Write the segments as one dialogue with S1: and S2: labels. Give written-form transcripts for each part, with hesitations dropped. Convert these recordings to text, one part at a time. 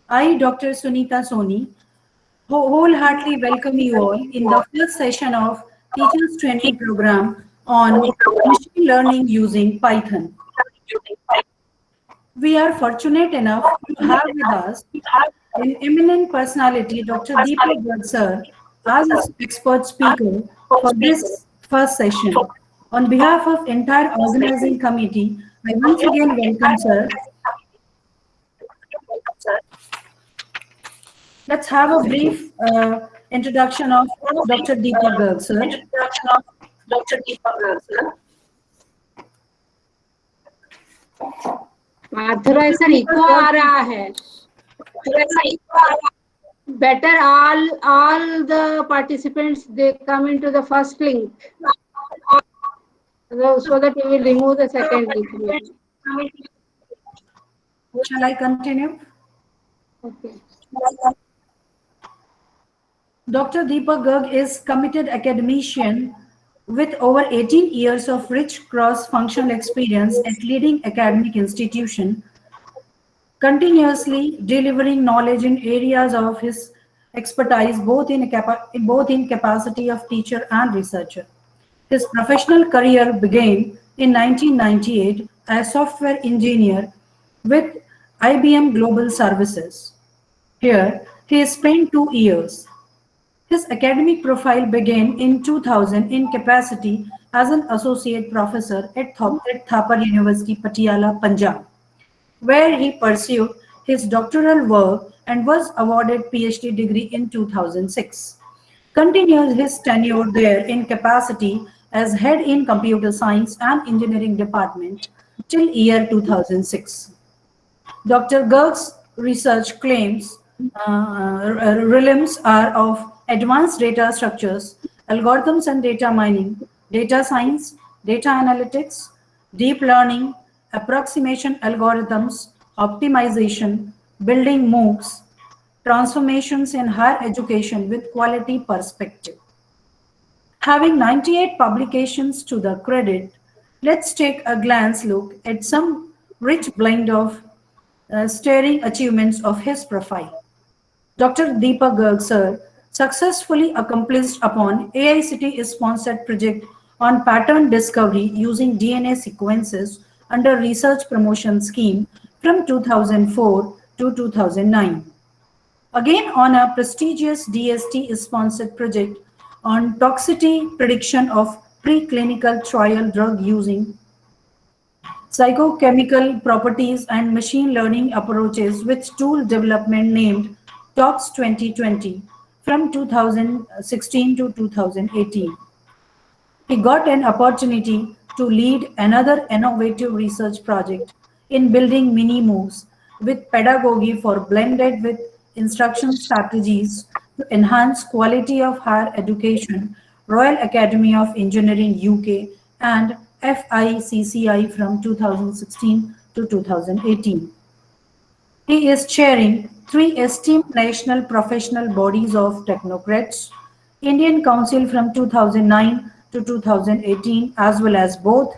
S1: I, Dr. Sunita Soni, wholeheartedly welcome you all in the first session of Teachers Training Program on Machine Learning using Python. We are fortunate enough to have with us an eminent personality, Dr. Deepak Garg sir, as an expert speaker for this first session. On behalf of entire organizing committee, I once again welcome sir. Let's have a brief introduction of Dr. Deepak Garg sir.
S2: थोड़ा ऐसा eco आ रहा है. Better all the participants they come into the first link, so that we will remove the second link.
S1: Shall I continue?
S2: Okay.
S1: Dr. Deepak Garg is committed academician with over 18 years of rich cross-functional experience at leading academic institution, continuously delivering knowledge in areas of his expertise, both in capacity of teacher and researcher. His professional career began in 1998 as software engineer with IBM Global Services. Here, he spent 2 years. His academic profile began in 2000 in capacity as an associate professor at Thapar University, Patiala, Punjab, where he pursued his doctoral work and was awarded PhD degree in 2006. Continues his tenure there in capacity as head in computer science and engineering department till year 2006. Dr. Garg's research claims realms are of advanced data structures, algorithms and data mining, data science, data analytics, deep learning, approximation algorithms, optimization, building MOOCs, transformations in higher education with quality perspective. Having 98 publications to the credit, let's take a glance look at some rich blend of staring achievements of his profile. Dr. Deepak Garg sir successfully accomplished upon AICTE-sponsored project on pattern discovery using DNA sequences under Research Promotion Scheme from 2004 to 2009. Again on a prestigious DST-sponsored project on toxicity prediction of preclinical trial drug using psychochemical properties and machine learning approaches with tool development named TOPS 2020 from 2016 to 2018. He got an opportunity to lead another innovative research project in building mini MOOCs with pedagogy for blended with instruction strategies to enhance quality of higher education, Royal Academy of Engineering UK and FICCI from 2016 to 2018. He is chairing three esteemed national professional bodies of technocrats, Indian Council from 2009 to 2018, as well as both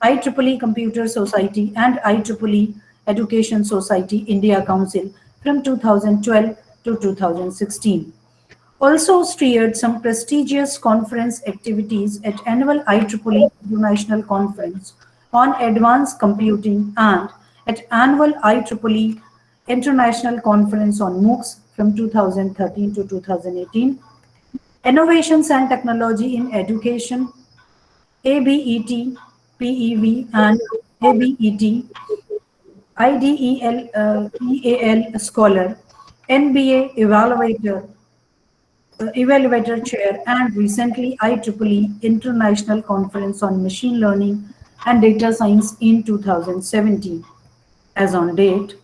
S1: IEEE Computer Society and IEEE Education Society India Council from 2012 to 2016. Also steered some prestigious conference activities at annual IEEE International Conference on Advanced Computing and at annual IEEE International Conference on MOOCs from 2013 to 2018. Innovations and Technology in Education, ABET, PEV and ABET, IDEAL EAL Scholar, NBA Evaluator Chair, and recently IEEE International Conference on Machine Learning and Data Science in 2017. As on date,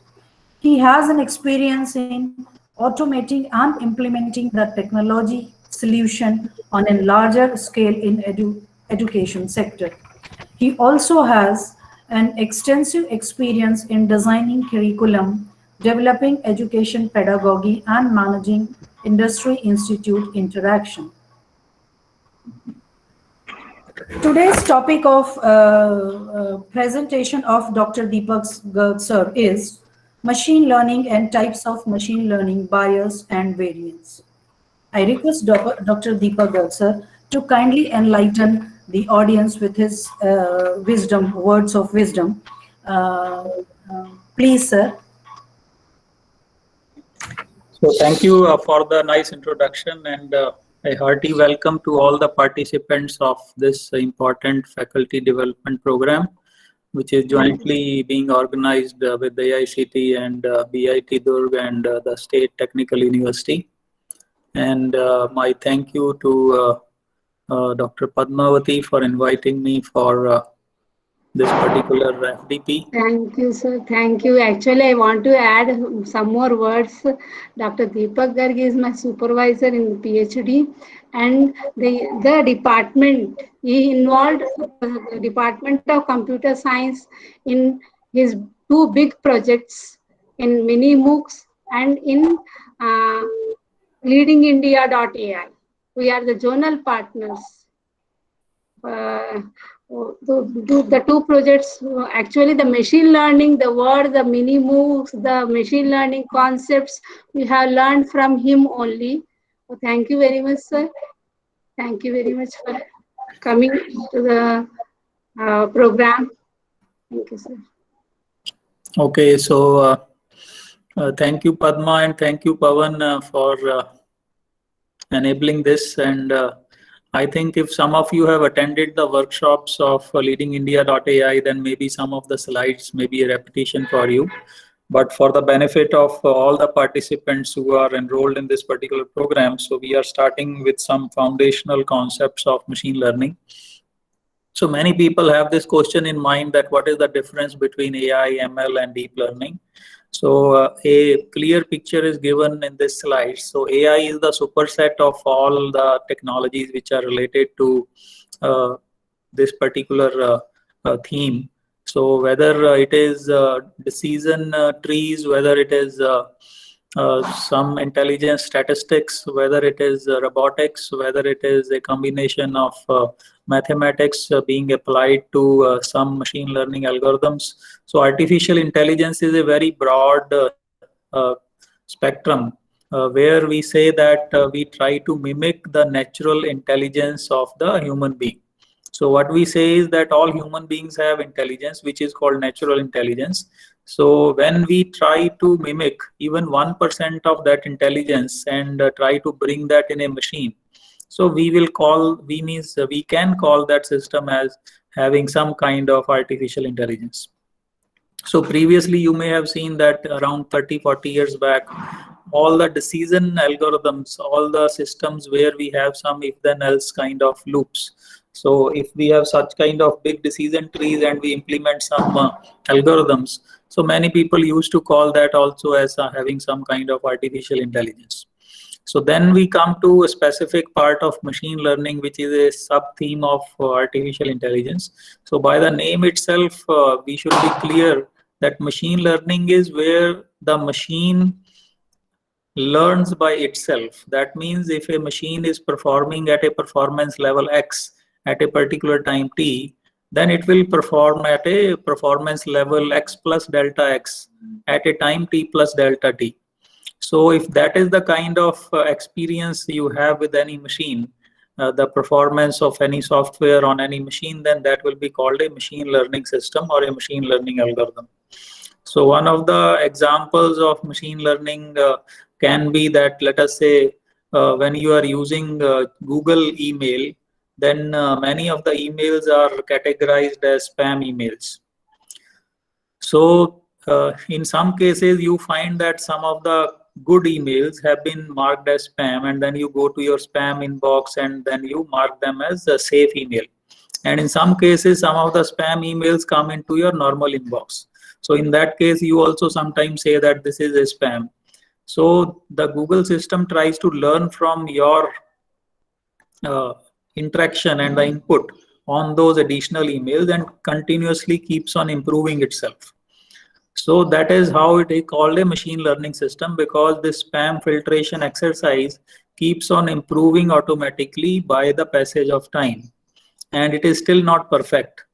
S1: he has an experience in automating and implementing the technology solution on a larger scale in education sector. He also has an extensive experience in designing curriculum, developing education pedagogy, and managing industry-institute interaction. Today's topic of presentation of Dr. Deepak Garg sir is machine learning and types of machine learning, bias and variance. I request Dr. Deepak Garg, sir, to kindly enlighten the audience with his words of wisdom. Please, sir.
S3: So thank you for the nice introduction, and a hearty welcome to all the participants of this important faculty development program, which is jointly being organized with the AICT and BIT Durg and the State Technical University. And my thank you to Dr. Padmavati for inviting me for this particular FDP.
S2: Thank you, sir. Thank you. Actually, I want to add some more words. Dr. Deepak Garg is my supervisor in PhD, and the department, he involved the Department of Computer Science in his two big projects in Mini MOOCs and in leadingindia.ai. We are the zonal partners. The two projects, actually the machine learning, the word, the mini MOOCs, the machine learning concepts, we have learned from him only. So thank you very much, sir. Thank you very much for coming to the program. Thank you, sir.
S3: Okay, so thank you, Padma, and thank you, Pawan, for enabling this. And I think if some of you have attended the workshops of leadingindia.ai, then maybe some of the slides may be a repetition for you. But for the benefit of all the participants who are enrolled in this particular program, so we are starting with some foundational concepts of machine learning. So many people have this question in mind that what is the difference between AI, ML, and deep learning? So a clear picture is given in this slide. So AI is the superset of all the technologies which are related to this particular theme. So whether it is decision trees, whether it is some intelligence statistics, whether it is robotics, whether it is a combination of mathematics being applied to some machine learning algorithms. So artificial intelligence is a very broad spectrum where we say that we try to mimic the natural intelligence of the human being. So what we say is that all human beings have intelligence, which is called natural intelligence. So when we try to mimic even 1% of that intelligence and try to bring that in a machine, so we can call that system as having some kind of artificial intelligence. So previously you may have seen that around 30-40 years back, all the decision algorithms, all the systems where we have some if then else kind of loops. So if we have such kind of big decision trees and we implement some algorithms, so many people used to call that also as having some kind of artificial intelligence. So then we come to a specific part of machine learning, which is a sub-theme of artificial intelligence. So by the name itself, we should be clear that machine learning is where the machine learns by itself. That means if a machine is performing at a performance level X at a particular time T, then it will perform at a performance level X plus delta X at a time T plus delta T. So if that is the kind of experience you have with any machine, the performance of any software on any machine, then that will be called a machine learning system or a machine learning algorithm. So one of the examples of machine learning can be that, let us say, when you are using Google email, then many of the emails are categorized as spam emails. So in some cases, you find that some of the good emails have been marked as spam, and then you go to your spam inbox and then you mark them as a safe email. And in some cases, some of the spam emails come into your normal inbox. So in that case, you also sometimes say that this is a spam. So the Google system tries to learn from your interaction and the input on those additional emails and continuously keeps on improving itself. So that is how it is called a machine learning system, because this spam filtration exercise keeps on improving automatically by the passage of time. And it is still not perfect.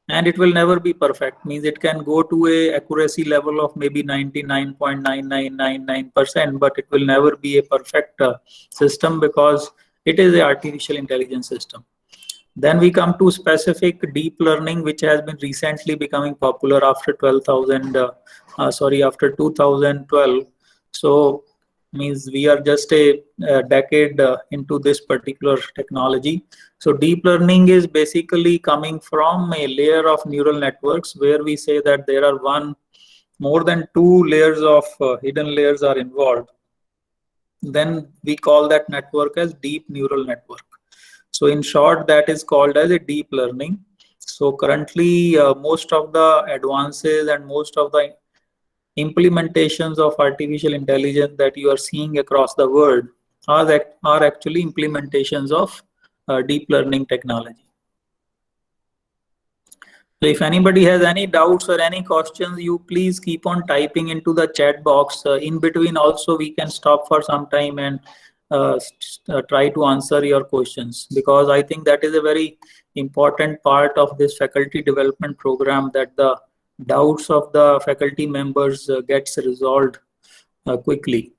S3: and it will never be perfect. Means it can go to a accuracy level of maybe 99.9999%, but it will never be a perfect system because it is an artificial intelligence system. Then we come to specific deep learning, which has been recently becoming popular after after 2012. So means we are just a decade into this particular technology. So deep learning is basically coming from a layer of neural networks where we say that there are more than two layers of hidden layers are involved. Then we call that network as deep neural network. So in short, that is called as a deep learning. So currently, most of the advances and most of the implementations of artificial intelligence that you are seeing across the world are actually implementations of deep learning technology. So if anybody has any doubts or any questions, you please keep on typing into the chat box. In between also, we can stop for some time and try to answer your questions, because I think that is a very important part of this faculty development program, that the doubts of the faculty members gets resolved quickly.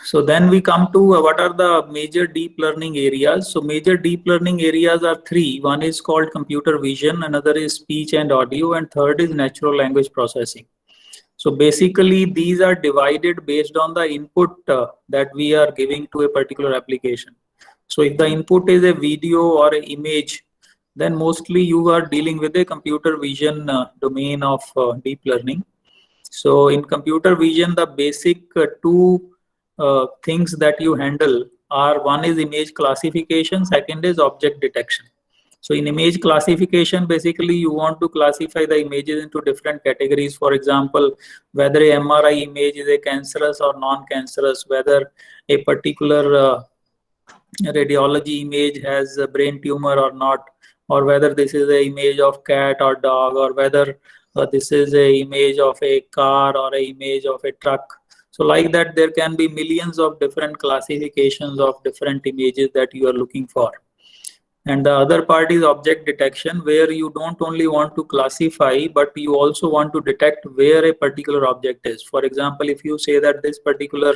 S3: So then we come to what are the major deep learning areas. So major deep learning areas are three. One is called computer vision, another is speech and audio, and third is natural language processing. So basically these are divided based on the input that we are giving to a particular application. So if the input is a video or an image, then mostly you are dealing with a computer vision domain of deep learning. So in computer vision, the basic two things that you handle are, one is image classification, second is object detection. So in image classification, basically you want to classify the images into different categories. For example, whether a MRI image is a cancerous or non-cancerous, whether a particular radiology image has a brain tumor or not, or whether this is an image of cat or dog, or whether this is an image of a car or an image of a truck. So like that, there can be millions of different classifications of different images that you are looking for. And the other part is object detection, where you don't only want to classify, but you also want to detect where a particular object is. For example, if you say that this particular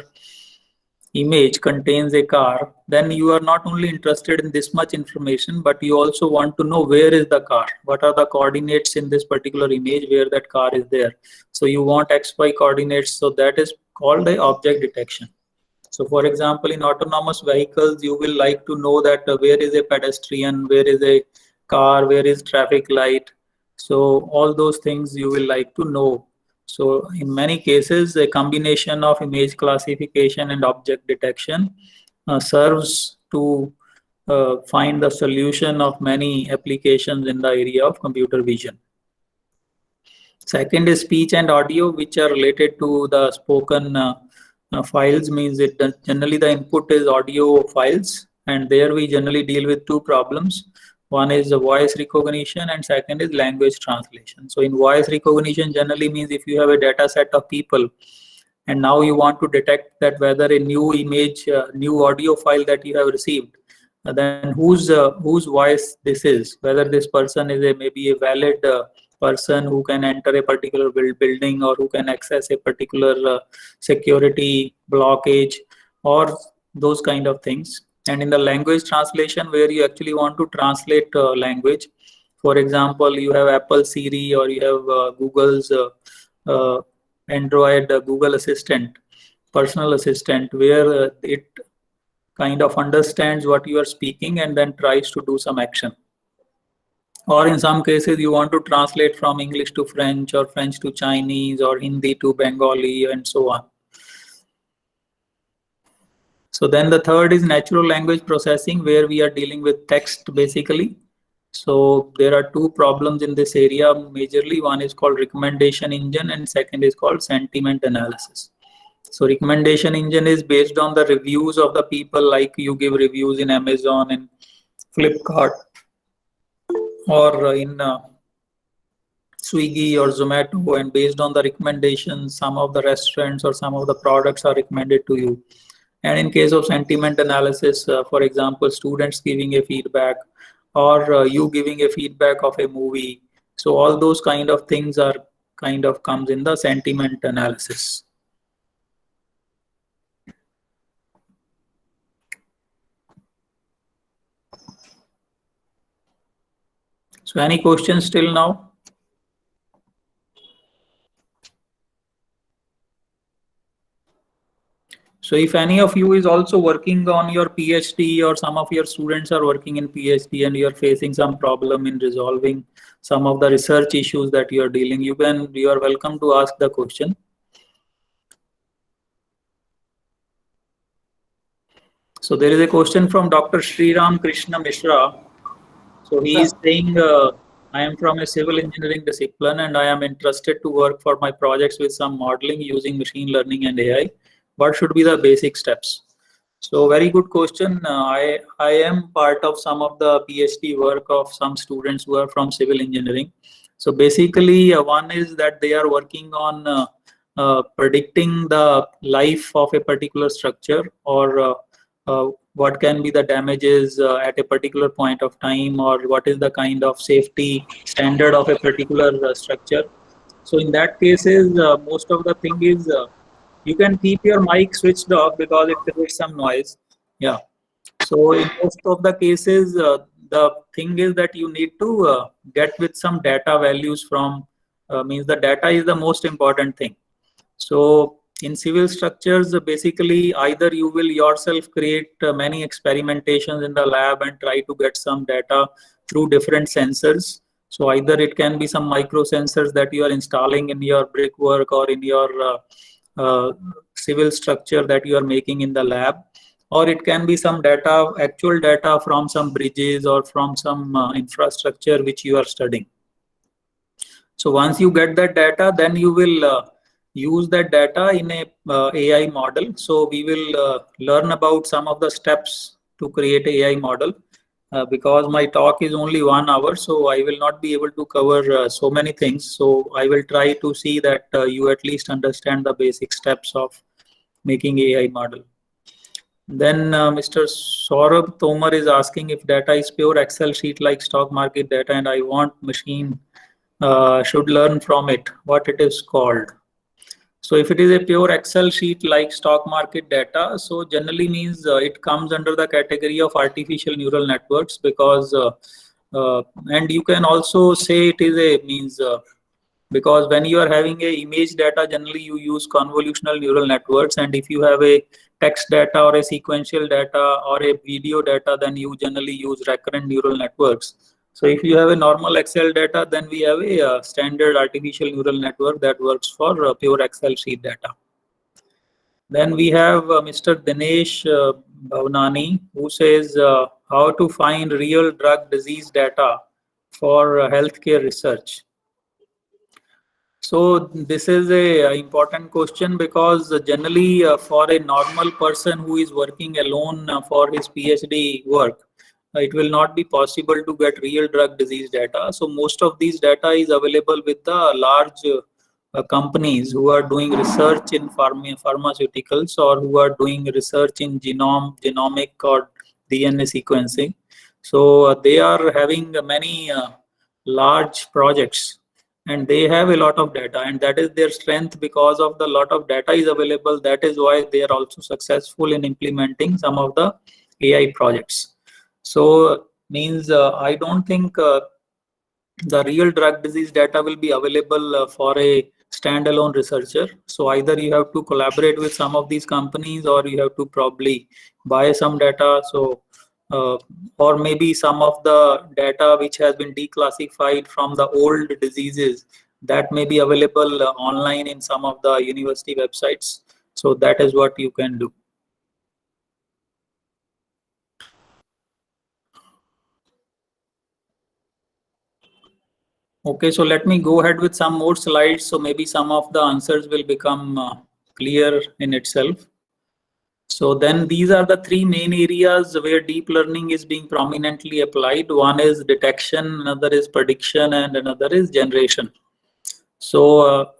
S3: image contains a car, then you are not only interested in this much information, but you also want to know where is the car, what are the coordinates in this particular image where that car is there. So you want XY coordinates, so that is called the object detection. So for example, in autonomous vehicles, you will like to know that where is a pedestrian, where is a car, where is traffic light. So all those things you will like to know. So in many cases, a combination of image classification and object detection serves to find the solution of many applications in the area of computer vision. Second is speech and audio, which are related to the spoken files. Means it generally the input is audio files, and there we generally deal with two problems. One is the voice recognition and second is language translation. So in voice recognition generally means if you have a data set of people and now you want to detect that whether a new image, new audio file that you have received, then whose voice this is, whether this person is maybe a valid person who can enter a particular building or who can access a particular security blockage or those kind of things. And in the language translation, where you actually want to translate language, for example, you have Apple Siri or you have Google's Android Google Assistant, personal assistant, where it kind of understands what you are speaking and then tries to do some action. Or in some cases, you want to translate from English to French or French to Chinese or Hindi to Bengali and so on. So then the third is natural language processing, where we are dealing with text basically. So there are two problems in this area majorly. One is called recommendation engine and second is called sentiment analysis. So recommendation engine is based on the reviews of the people, like you give reviews in Amazon and Flipkart or in Swiggy or Zomato, and based on the recommendations, some of the restaurants or some of the products are recommended to you. And in case of sentiment analysis, for example, students giving a feedback or you giving a feedback of a movie. So all those kind of things are kind of comes in the sentiment analysis. So any questions till now? So if any of you is also working on your PhD, or some of your students are working in PhD and you're facing some problem in resolving some of the research issues that you are dealing, you are welcome to ask the question. So there is a question from Dr. Sriram Krishna Mishra. So he is saying, I am from a civil engineering discipline and I am interested to work for my projects with some modeling using machine learning and AI. What should be the basic steps? So very good question. I am part of some of the PhD work of some students who are from civil engineering. So basically one is that they are working on predicting the life of a particular structure, or what can be the damages at a particular point of time, or what is the kind of safety standard of a particular structure. So in that cases, most of the thing is you can keep your mic switched off because it creates some noise. Yeah. So in most of the cases, the thing is that you need to get with some data values from, means the data is the most important thing. So in civil structures, basically either you will yourself create many experimentations in the lab and try to get some data through different sensors. So either it can be some micro sensors that you are installing in your brickwork or in your civil structure that you are making in the lab, or it can be some data, actual data from some bridges or from some infrastructure which you are studying. So once you get that data, then you will use that data in a AI model. So we will learn about some of the steps to create an AI model. Because my talk is only 1 hour, so I will not be able to cover so many things. So I will try to see that you at least understand the basic steps of making AI model. Then Mr. Saurabh Tomar is asking if data is pure Excel sheet like stock market data and I want machine should learn from it, what it is called. So if it is a pure Excel sheet like stock market data, so generally means it comes under the category of artificial neural networks, because and you can also say it is a means because when you are having a image data, generally you use convolutional neural networks, and if you have a text data or a sequential data or a video data, then you generally use recurrent neural networks. So if you have a normal Excel data, then we have a standard artificial neural network that works for pure Excel sheet data. Then we have Mr. Dinesh Bhavnani, who says how to find real drug disease data for healthcare research. So this is a important question, because generally for a normal person who is working alone for his PhD work, it will not be possible to get real drug disease data. So most of these data is available with the large companies who are doing research in pharmaceuticals, or who are doing research in genomic or DNA sequencing. So they are having many large projects, and they have a lot of data, and that is their strength. Because of the lot of data is available, that is why they are also successful in implementing some of the AI projects. So means I don't think the real drug disease data will be available for a standalone researcher. So either you have to collaborate with some of these companies, or you have to probably buy some data. So or maybe some of the data which has been declassified from the old diseases, that may be available online in some of the university websites. So that is what you can do. Okay, so let me go ahead with some more slides. So maybe some of the answers will become clear in itself. So then these are the three main areas where deep learning is being prominently applied. One is detection, another is prediction, and another is generation. So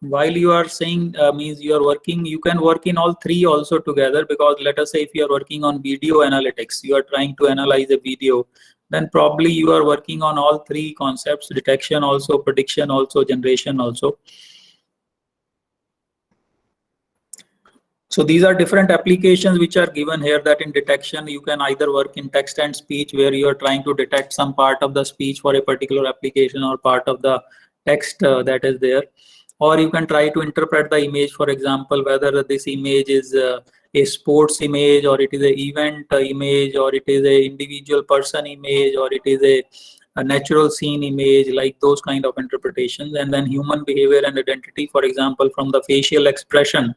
S3: while you are saying means you are working, you can work in all three also together, because let us say if you are working on video analytics, you are trying to analyze a video, then probably you are working on all three concepts: detection also, prediction also, generation also. So these are different applications which are given here, that in detection you can either work in text and speech, where you are trying to detect some part of the speech for a particular application or part of the text that is there. Or you can try to interpret the image, for example, whether this image is a sports image, or it is an event image, or it is a individual person image, or it is a natural scene image, like those kind of interpretations. And then human behavior and identity, for example, from the facial expression.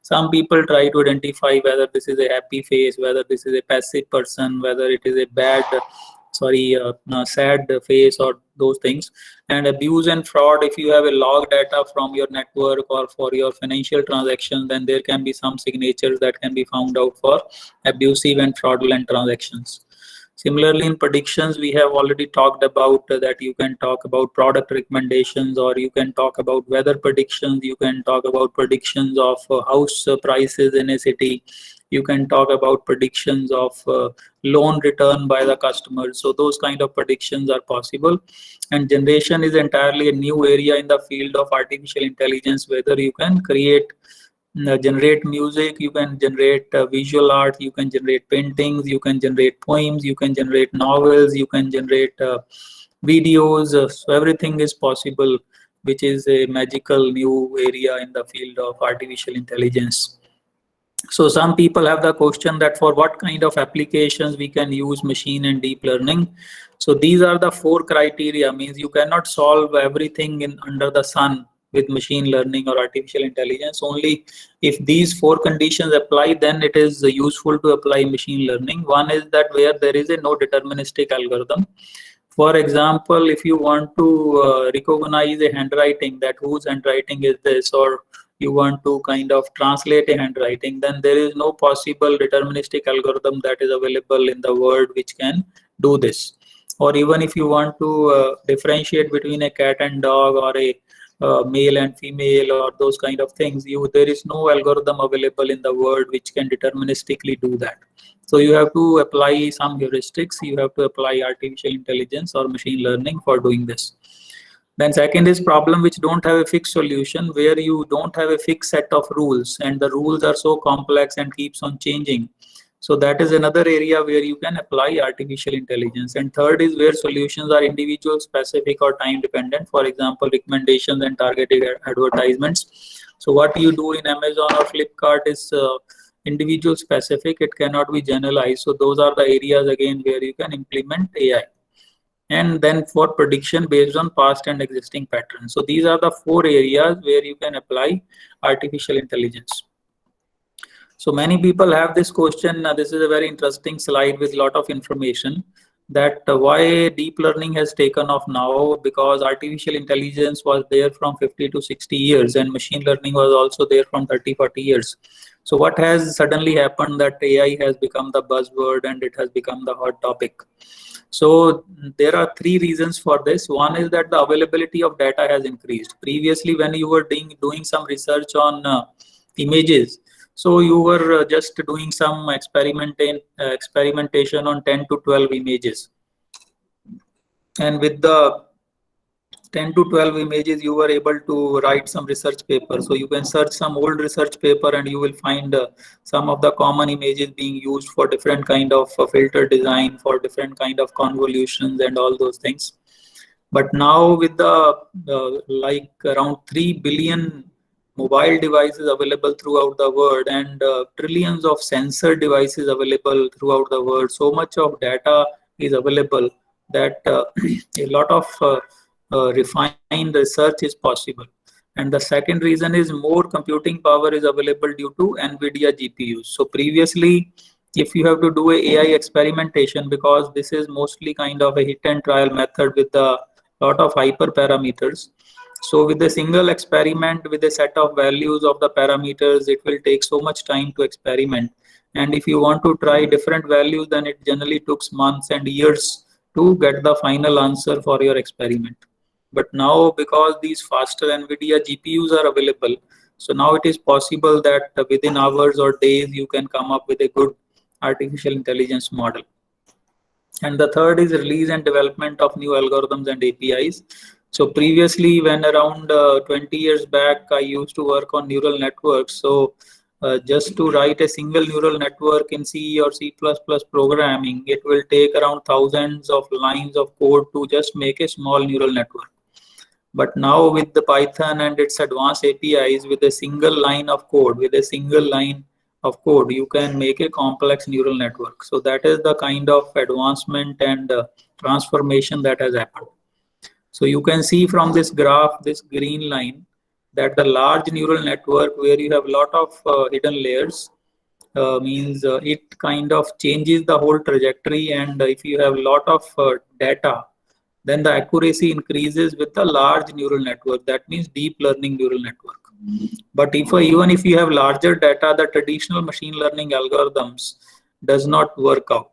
S3: Some people try to identify whether this is a happy face, whether this is a passive person, whether it is a sad face, or those things. And abuse and fraud, if you have a log data from your network or for your financial transactions, then there can be some signatures that can be found out for abusive and fraudulent transactions. Similarly, in predictions, we have already talked about that you can talk about product recommendations, or you can talk about weather predictions, you can talk about predictions of house prices in a city, you can talk about predictions of loan return by the customers. So those kind of predictions are possible. And generation is entirely a new area in the field of artificial intelligence, whether you can generate music, you can generate visual art, you can generate paintings, you can generate poems, you can generate novels, you can generate videos. So everything is possible, which is a magical new area in the field of artificial intelligence. So some people have the question that for what kind of applications we can use machine and deep learning. So these are the 4 criteria. Means you cannot solve everything under the sun with machine learning or artificial intelligence. Only if these 4 conditions apply, then it is useful to apply machine learning. One is that where there is a no deterministic algorithm. For example, if you want to recognize a handwriting, that whose handwriting is this, or you want to kind of translate a handwriting, then there is no possible deterministic algorithm that is available in the world which can do this. Or even if you want to differentiate between a cat and dog, or a male and female, or those kind of things, there is no algorithm available in the world which can deterministically do that. So you have to apply some heuristics, you have to apply artificial intelligence or machine learning for doing this. Then second is problem which don't have a fixed solution, where you don't have a fixed set of rules, and the rules are so complex and keeps on changing. So that is another area where you can apply artificial intelligence. And third is where solutions are individual specific or time dependent. For example, recommendations and targeted advertisements. So what you do in Amazon or Flipkart is individual specific, it cannot be generalized. So those are the areas again where you can implement AI. And then for prediction based on past and existing patterns. So these are the 4 areas where you can apply artificial intelligence. So many people have this question. This is a very interesting slide with a lot of information, that why deep learning has taken off now, because artificial intelligence was there from 50 to 60 years and machine learning was also there from 30-40 years. So what has suddenly happened that AI has become the buzzword and it has become the hot topic? So there are 3 reasons for this. One is that the availability of data has increased. Previously, when you were doing some research on images, so you were just doing some experimentation on 10 to 12 images. And with the 10 to 12 images, you were able to write some research paper. So you can search some old research paper and you will find some of the common images being used for different kind of filter design, for different kind of convolutions and all those things. But now with the like around 3 billion mobile devices available throughout the world, and trillions of sensor devices available throughout the world, so much of data is available that a lot of refined research is possible. And the second reason is more computing power is available due to NVIDIA GPUs. So previously, if you have to do a AI experimentation, because this is mostly kind of a hit and trial method with a lot of hyperparameters. So with a single experiment with a set of values of the parameters, it will take so much time to experiment. And if you want to try different values, then it generally took months and years to get the final answer for your experiment. But now, because these faster NVIDIA GPUs are available, so now it is possible that within hours or days, you can come up with a good artificial intelligence model. And the third is release and development of new algorithms and APIs. So previously, when around 20 years back, I used to work on neural networks. So just to write a single neural network in C or C++ programming, it will take around thousands of lines of code to just make a small neural network. But now with the Python and its advanced APIs, with a single line of code, you can make a complex neural network. So that is the kind of advancement and transformation that has happened. So you can see from this graph, this green line, that the large neural network where you have a lot of hidden layers means it kind of changes the whole trajectory. And if you have a lot of data, then the accuracy increases with the large neural network. That means deep learning neural network. But even if you have larger data, the traditional machine learning algorithms does not work out.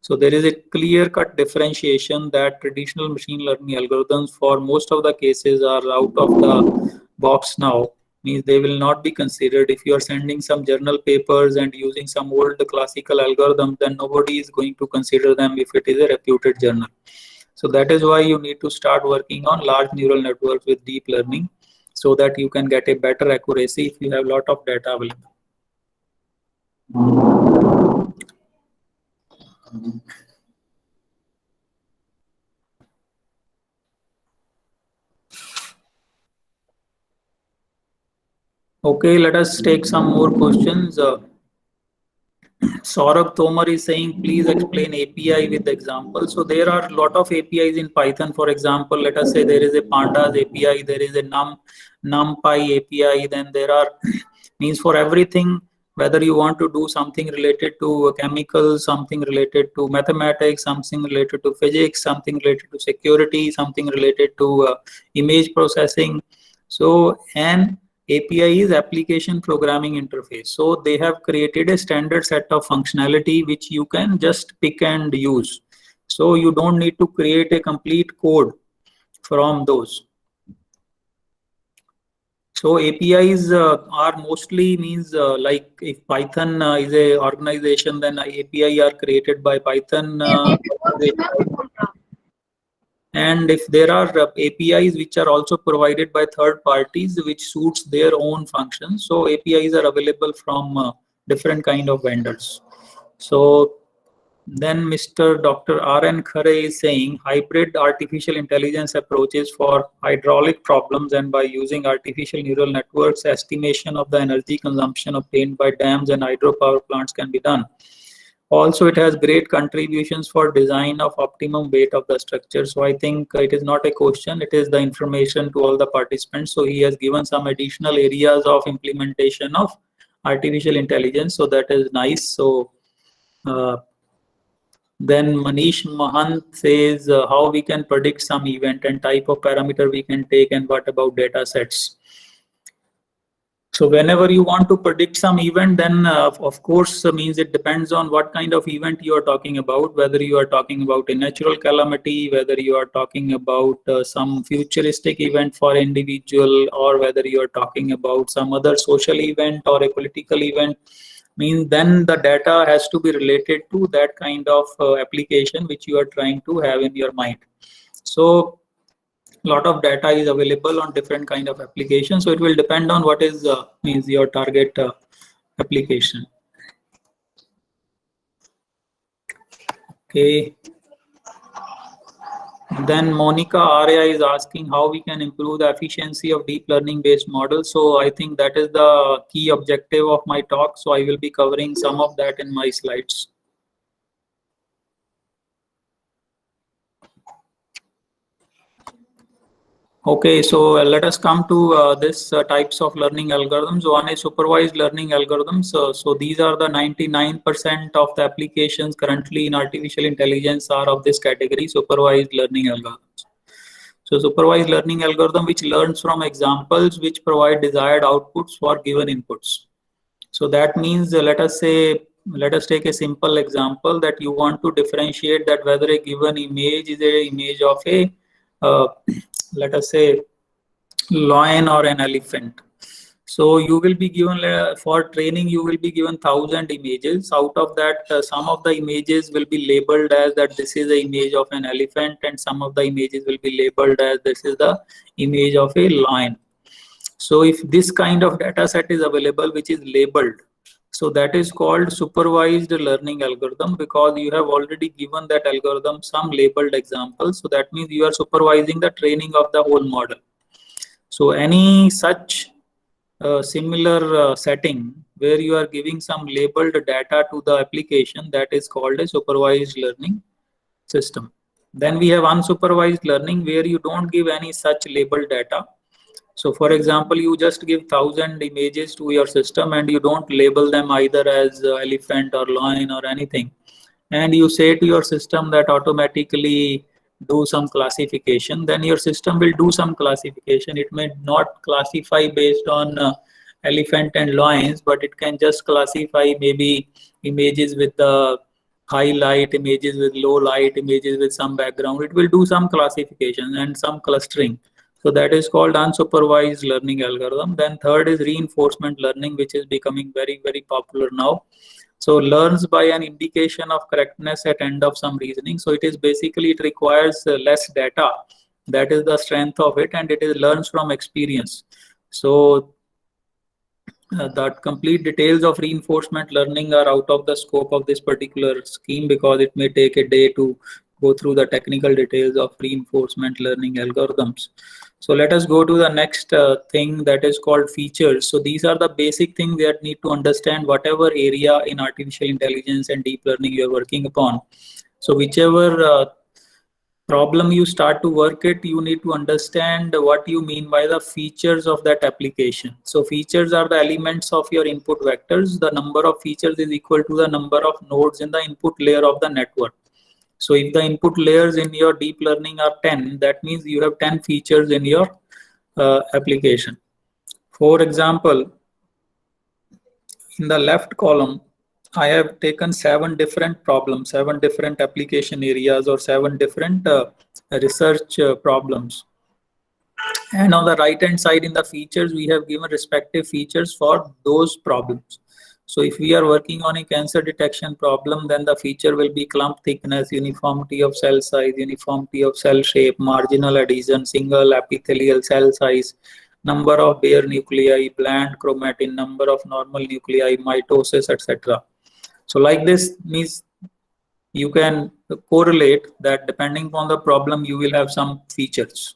S3: So there is a clear-cut differentiation that traditional machine learning algorithms for most of the cases are out of the box now. Means they will not be considered. If you are sending some journal papers and using some old classical algorithms, then nobody is going to consider them if it is a reputed journal. So that is why you need to start working on large neural networks with deep learning, so that you can get a better accuracy if you have a lot of data available. Okay, let us take some more questions. Saurabh Tomar is saying, please explain API with example. So there are a lot of APIs in Python. For example, let us say there is a Pandas API, there is a NumPy API, then there are means for everything, whether you want to do something related to chemicals, something related to mathematics, something related to physics, something related to security, something related to image processing. So an API is application programming interface. So they have created a standard set of functionality which you can just pick and use. So you don't need to create a complete code from those. So APIs are mostly means like if Python is a organization, then API are created by Python. And if there are APIs which are also provided by third parties which suits their own functions, so APIs are available from different kind of vendors. So then Mr. Dr. R.N. Khare is saying hybrid artificial intelligence approaches for hydraulic problems, and by using artificial neural networks, estimation of the energy consumption obtained by dams and hydropower plants can be done. Also, it has great contributions for design of optimum weight of the structure. So I think it is not a question, it is the information to all the participants. So he has given some additional areas of implementation of artificial intelligence. So that is nice. So then Manish Mahant says how we can predict some event and type of parameter we can take, and what about data sets. So whenever you want to predict some event, then of course means it depends on what kind of event you are talking about, whether you are talking about a natural calamity, whether you are talking about some futuristic event for individual, or whether you are talking about some other social event or a political event. Means then the data has to be related to that kind of application which you are trying to have in your mind. So a lot of data is available on different kind of applications, so it will depend on what is means your target application. Okay, then Monica Arya is asking how we can improve the efficiency of deep learning based models. So I think that is the key objective of my talk, so I will be covering some of that in my slides. Okay, so let us come to this types of learning algorithms. One is supervised learning algorithms. So these are the 99% of the applications currently in artificial intelligence are of this category, supervised learning algorithms. So supervised learning algorithm which learns from examples which provide desired outputs for given inputs. So that means let us take a simple example that you want to differentiate that whether a given image is an image of a let us say lion or an elephant. So you will be given for training, you will be given 1,000 images. Out of that, some of the images will be labeled as that this is the image of an elephant, and some of the images will be labeled as this is the image of a lion. So if this kind of data set is available, which is labeled, so that is called supervised learning algorithm, because you have already given that algorithm some labeled examples. So that means you are supervising the training of the whole model. So any such similar setting where you are giving some labeled data to the application, that is called a supervised learning system. Then we have unsupervised learning, where you don't give any such labeled data. So for example, you just give 1,000 images to your system and you don't label them either as elephant or lion or anything. And you say to your system that automatically do some classification, then your system will do some classification. It may not classify based on elephant and lions, but it can just classify maybe images with the high light, images with low light, images with some background. It will do some classification and some clustering. So that is called unsupervised learning algorithm. Then third is reinforcement learning, which is becoming very, very popular now. So learns by an indication of correctness at end of some reasoning. So it is basically, it requires less data. That is the strength of it, and it is learns from experience. So the complete details of reinforcement learning are out of the scope of this particular scheme, because it may take a day to go through the technical details of reinforcement learning algorithms. So let us go to the next thing, that is called features. So these are the basic things that need to understand whatever area in artificial intelligence and deep learning you are working upon. So whichever problem you start to work it, you need to understand what you mean by the features of that application. So features are the elements of your input vectors. The number of features is equal to the number of nodes in the input layer of the network. So if the input layers in your deep learning are 10, that means you have 10 features in your application. For example, in the left column, I have taken 7 different problems, 7 different application areas, or 7 different research problems. And on the right hand side in the features, we have given respective features for those problems. So if we are working on a cancer detection problem, then the feature will be clump thickness, uniformity of cell size, uniformity of cell shape, marginal adhesion, single epithelial cell size, number of bare nuclei, bland chromatin, number of normal nuclei, mitosis, etc. So like this means you can correlate that depending on the problem, you will have some features.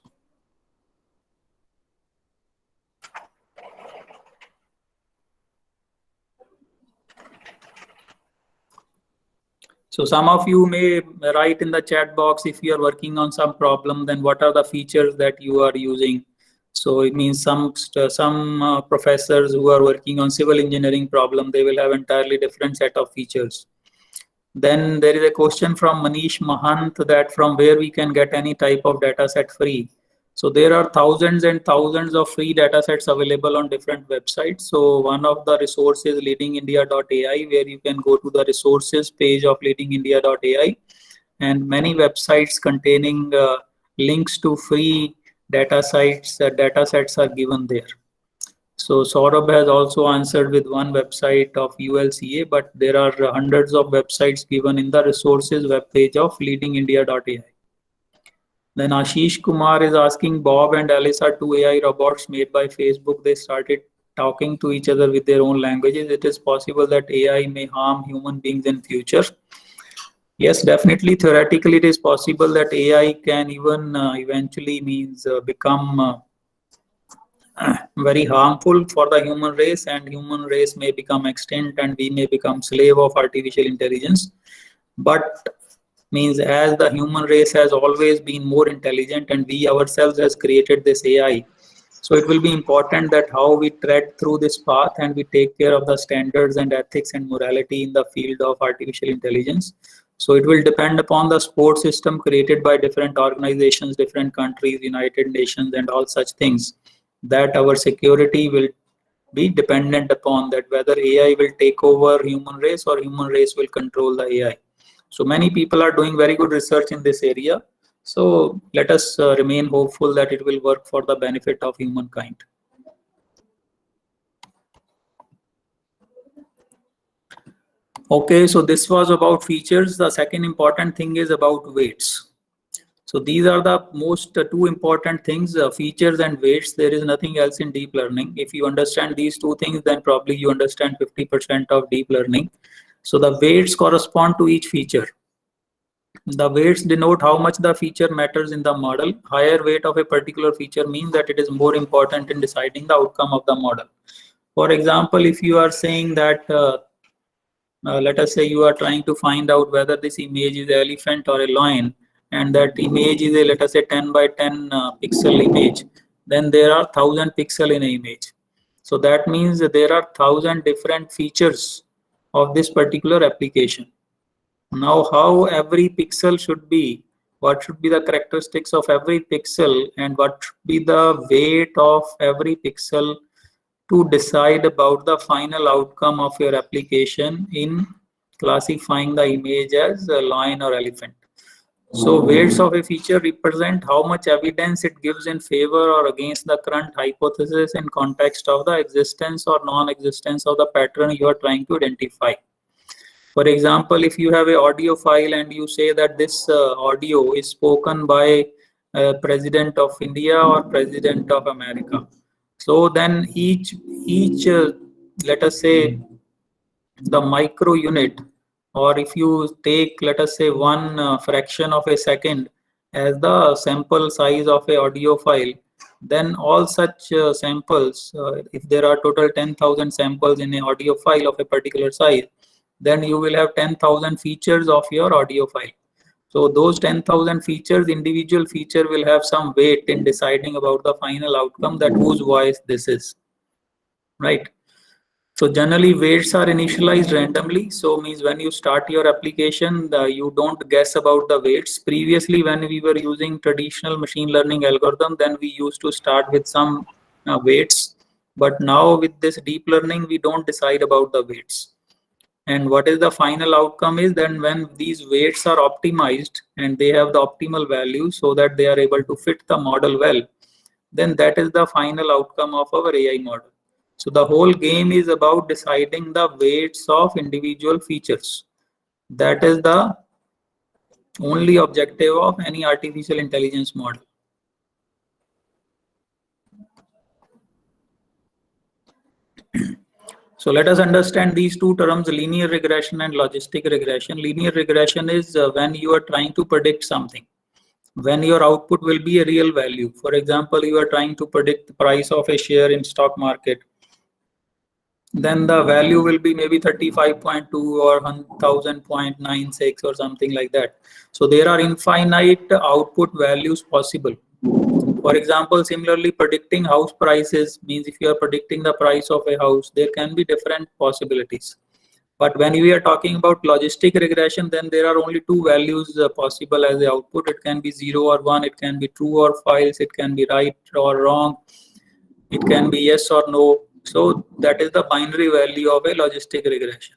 S3: So some of you may write in the chat box, if you are working on some problem, then what are the features that you are using? So it means some professors who are working on civil engineering problem, they will have entirely different set of features. Then there is a question from Manish Mahant, that from where we can get any type of data set free. So there are thousands and thousands of free data sets available on different websites. So one of the resources, leadingindia.ai, where you can go to the resources page of leadingindia.ai, and many websites containing links to free data sets are given there. So Saurabh has also answered with one website of ULCA, but there are hundreds of websites given in the resources webpage of leadingindia.ai. Then Ashish Kumar is asking, Bob and Alice are 2 AI robots made by Facebook. They started talking to each other with their own languages. It is possible that AI may harm human beings in future. Yes, definitely. Theoretically, it is possible that AI can even eventually become very harmful for the human race, and human race may become extinct and we may become slave of artificial intelligence. But means as the human race has always been more intelligent and we ourselves has created this AI, so it will be important that how we tread through this path and we take care of the standards and ethics and morality in the field of artificial intelligence. So it will depend upon the support system created by different organizations, different countries, United Nations, and all such things, that our security will be dependent upon that, whether AI will take over human race or human race will control the AI. So many people are doing very good research in this area. So let us remain hopeful that it will work for the benefit of humankind. Okay, so this was about features. The second important thing is about weights. So these are the most two important things, features and weights. There is nothing else in deep learning. If you understand these two things, then probably you understand 50% of deep learning. So the weights correspond to each feature. The weights denote how much the feature matters in the model. Higher weight of a particular feature means that it is more important in deciding the outcome of the model. For example, if you are saying that, let us say you are trying to find out whether this image is an elephant or a lion, and that image is a, let us say, 10 by 10 pixel image, then there are 1000 pixel in an image. So that means that there are 1000 different features of this particular application. Now, how every pixel should be, what should be the characteristics of every pixel, and what should be the weight of every pixel to decide about the final outcome of your application in classifying the image as a lion or elephant. So weights of a feature represent how much evidence it gives in favor or against the current hypothesis in context of the existence or non-existence of the pattern you are trying to identify. For example, if you have an audio file and you say that this audio is spoken by President of India or President of America, so then each let us say the micro unit, or if you take, let us say, one fraction of a second as the sample size of a audio file, then all such samples, if there are total 10,000 samples in an audio file of a particular size, then you will have 10,000 features of your audio file. So those 10,000 features, individual feature will have some weight in deciding about the final outcome, that whose voice this is, right? So generally weights are initialized randomly. So means when you start your application, you don't guess about the weights. Previously, when we were using traditional machine learning algorithm, then we used to start with some weights. But now with this deep learning, we don't decide about the weights. And what is the final outcome is then when these weights are optimized and they have the optimal value so that they are able to fit the model well, then that is the final outcome of our AI model. So the whole game is about deciding the weights of individual features. That is the only objective of any artificial intelligence model. So let us understand these two terms, linear regression and logistic regression. Linear regression is when you are trying to predict something, when your output will be a real value. For example, you are trying to predict the price of a share in stock market, then the value will be maybe 35.2 or 1000.96 or something like that. So there are infinite output values possible. For example, similarly, predicting house prices means if you are predicting the price of a house, there can be different possibilities. But when we are talking about logistic regression, then there are only two values possible as the output. It can be 0 or 1, it can be true or false, it can be right or wrong, it can be yes or no. So that is the binary value of a logistic regression.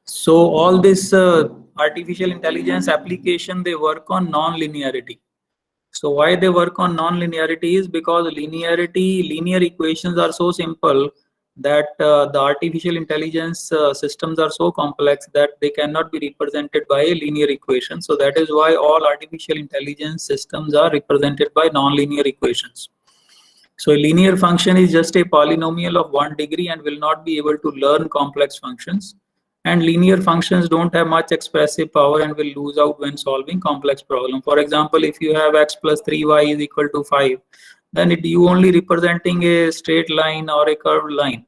S3: So all this artificial intelligence application, they work on non-linearity. So why they work on non-linearity is because linear equations are so simple that the artificial intelligence systems are so complex that they cannot be represented by a linear equation. So that is why all artificial intelligence systems are represented by non-linear equations. So a linear function is just a polynomial of one degree and will not be able to learn complex functions. And linear functions don't have much expressive power and will lose out when solving complex problems. For example, if you have x plus 3y is equal to 5, then you only representing a straight line or a curved line.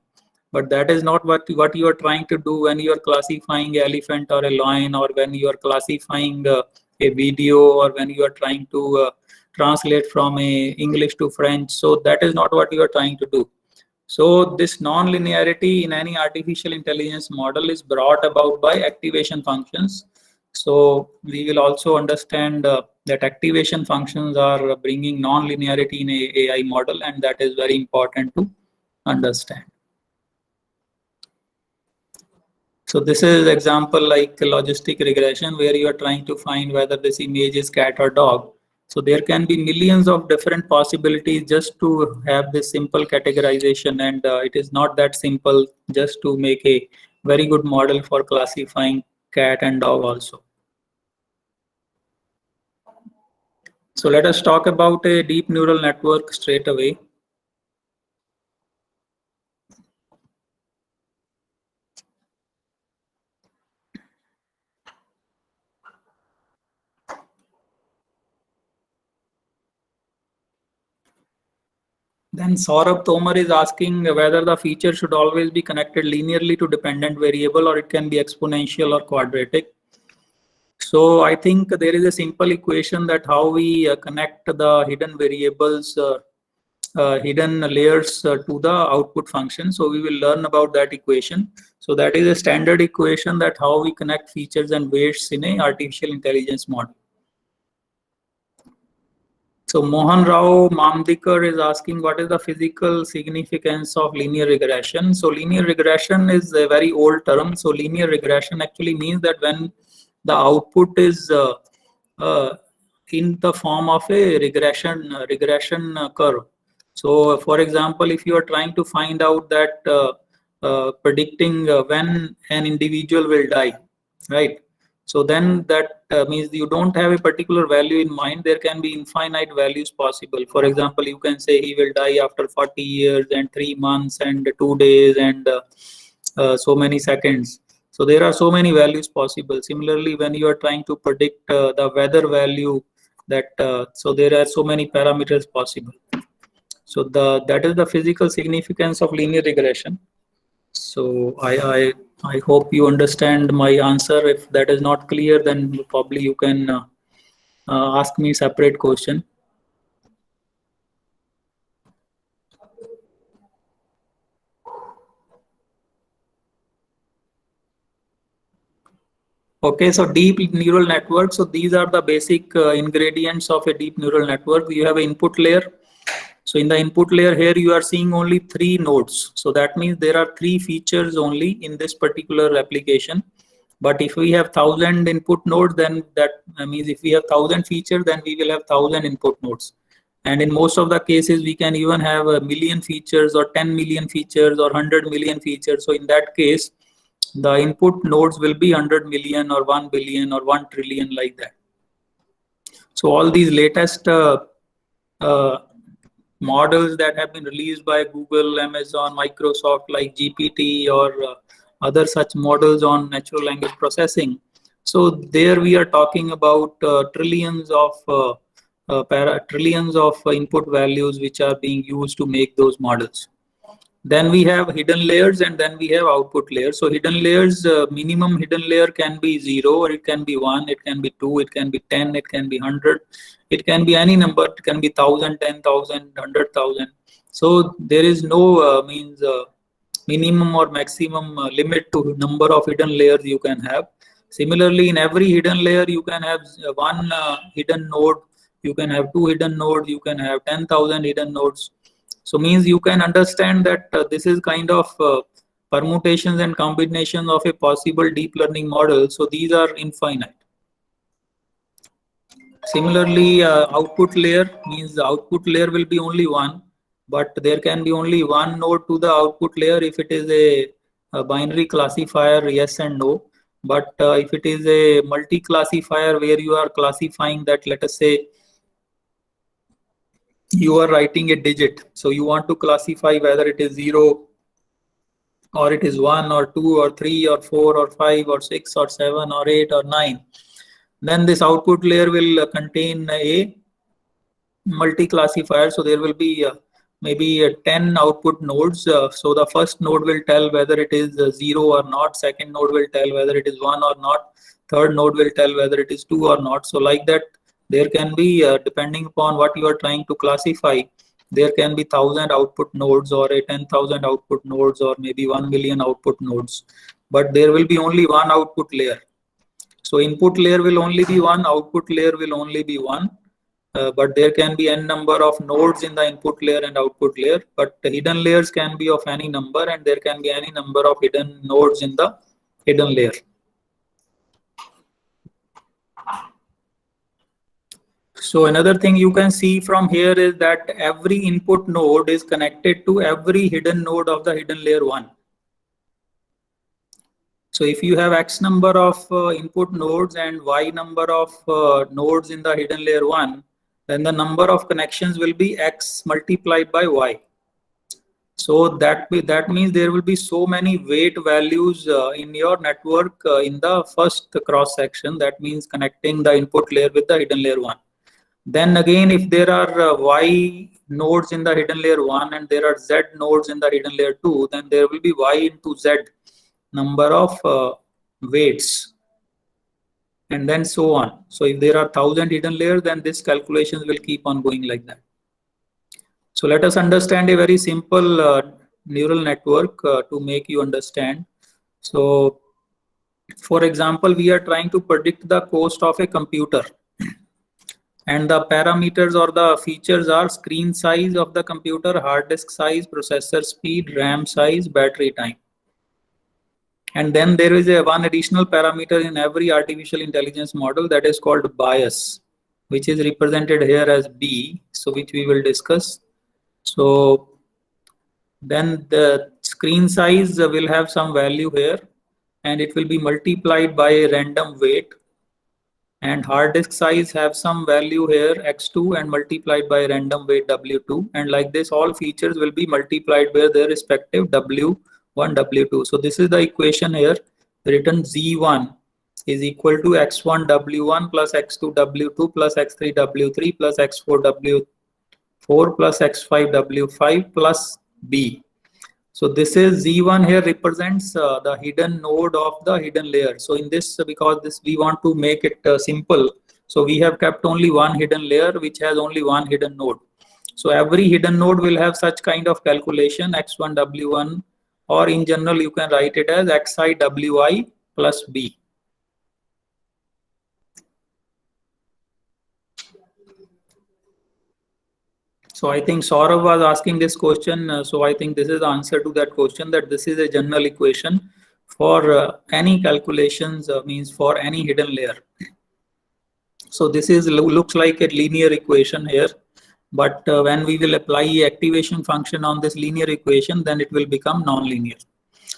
S3: But that is not what you are trying to do when you are classifying an elephant or a lion, or when you are classifying a video, or when you are trying to translate from English to French. So that is not what you are trying to do. So this non-linearity in any artificial intelligence model is brought about by activation functions. So we will also understand that activation functions are bringing non-linearity in a AI model, and that is very important to understand. So this is example like logistic regression, where you are trying to find whether this image is cat or dog. So there can be millions of different possibilities just to have this simple categorization, and it is not that simple just to make a very good model for classifying cat and dog also. So let us talk about a deep neural network straight away. Then Saurabh Tomar is asking whether the feature should always be connected linearly to dependent variable, or it can be exponential or quadratic. So I think there is a simple equation that how we connect the hidden variables, hidden layers to the output function. So we will learn about that equation. So that is a standard equation that how we connect features and weights in a artificial intelligence model. So Mohan Rao Mamdikar is asking what is the physical significance of linear regression. So linear regression is a very old term. So linear regression actually means that when the output is in the form of a regression curve. So for example, if you are trying to find out that predicting when an individual will die, right? So then that means you don't have a particular value in mind. There can be infinite values possible. For example, you can say he will die after 40 years and 3 months and 2 days and so many seconds. So there are so many values possible. Similarly, when you are trying to predict the weather value, so there are so many parameters possible. So that is the physical significance of linear regression. So I hope you understand my answer. If that is not clear, then probably you can ask me separate question. Okay, so deep neural network. So these are the basic ingredients of a deep neural network. You have an input layer. So in the input layer here, you are seeing only 3 nodes. So that means there are 3 features only in this particular application. But if we have 1000 input nodes, then that means if we have 1000 features, then we will have 1000 input nodes. And in most of the cases, we can even have a million features or 10 million features or 100 million features. So in that case, the input nodes will be 100 million or 1 billion or 1 trillion like that. So all these latest models that have been released by Google, Amazon, Microsoft, like GPT or other such models on natural language processing. So there we are talking about trillions of input values which are being used to make those models. Then we have hidden layers and then we have output layers. So hidden layers, minimum hidden layer can be 0 or it can be 1, it can be 2, it can be 10, it can be 100, it can be any number, it can be 1000, 10,000, 100,000. So there is no minimum or maximum limit to number of hidden layers you can have. Similarly, in every hidden layer, you can have one hidden node, you can have 2 hidden nodes, you can have 10,000 hidden nodes. So means you can understand that this is kind of permutations and combinations of a possible deep learning model. So these are infinite. Similarly, output layer means the output layer will be only one, but there can be only one node to the output layer if it is a binary classifier, yes and no. But if it is a multi-classifier where you are classifying that, let us say, you are writing a digit. So you want to classify whether it is 0 or it is 1 or 2 or 3 or 4 or 5 or 6 or 7 or 8 or 9. Then this output layer will contain a multi-classifier. So there will be maybe 10 output nodes. So the first node will tell whether it is 0 or not. Second node will tell whether it is 1 or not. Third node will tell whether it is 2 or not. So like that, there can be, depending upon what you are trying to classify, there can be 1000 output nodes or a 10,000 output nodes or maybe 1 million output nodes. But there will be only one output layer. So input layer will only be one, output layer will only be one. But there can be n number of nodes in the input layer and output layer. But the hidden layers can be of any number, and there can be any number of hidden nodes in the hidden layer. So another thing you can see from here is that every input node is connected to every hidden node of the hidden layer 1. So if you have X number of input nodes and Y number of nodes in the hidden layer 1, then the number of connections will be X multiplied by Y. So that means there will be so many weight values in your network in the first cross section. That means connecting the input layer with the hidden layer 1. Then again, if there are Y nodes in the hidden layer 1 and there are Z nodes in the hidden layer 2, then there will be Y into Z number of weights, and then so on. So if there are 1000 hidden layers, then this calculations will keep on going like that. So let us understand a very simple neural network to make you understand. So for example, we are trying to predict the cost of a computer, and the parameters or the features are screen size of the computer, hard disk size, processor speed, RAM size, battery time. And then there is one additional parameter in every artificial intelligence model, that is called bias, which is represented here as B, so which we will discuss. So then the screen size will have some value here, and it will be multiplied by a random weight, and hard disk size have some value here x2 and multiplied by random weight w2, and like this all features will be multiplied by their respective w1 w2. So this is the equation here written: z1 is equal to x1 w1 plus x2 w2 plus x3 w3 plus x4 w4 plus x5 w5 plus b. So this is Z1 here represents the hidden node of the hidden layer. So in this, because this we want to make it simple, so we have kept only one hidden layer which has only one hidden node. So every hidden node will have such kind of calculation x1 w1, or in general you can write it as xi wi plus b. So I think Saurav was asking this question. So I think this is the answer to that question, that this is a general equation for any calculations, means for any hidden layer. So this is looks like a linear equation here, but when we will apply activation function on this linear equation, then it will become non-linear.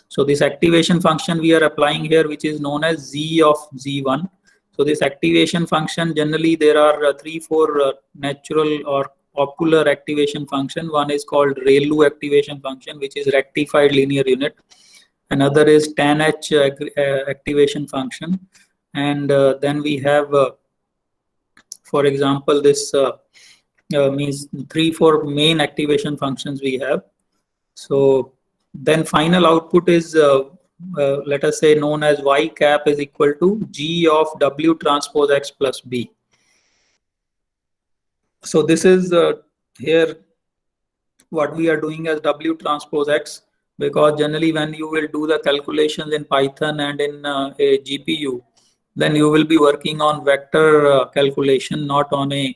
S3: So this activation function we are applying here, which is known as z of z1. So this activation function, generally there are 3-4 natural or popular activation function. One is called ReLU activation function, which is rectified linear unit. Another is TANH activation function. And then we have, for example, this means 3-4 main activation functions we have. So then final output is, let us say, known as y cap is equal to g of w transpose x plus b. So this is here what we are doing as w transpose x, because generally when you will do the calculations in Python and in a GPU, then you will be working on vector calculation, not on a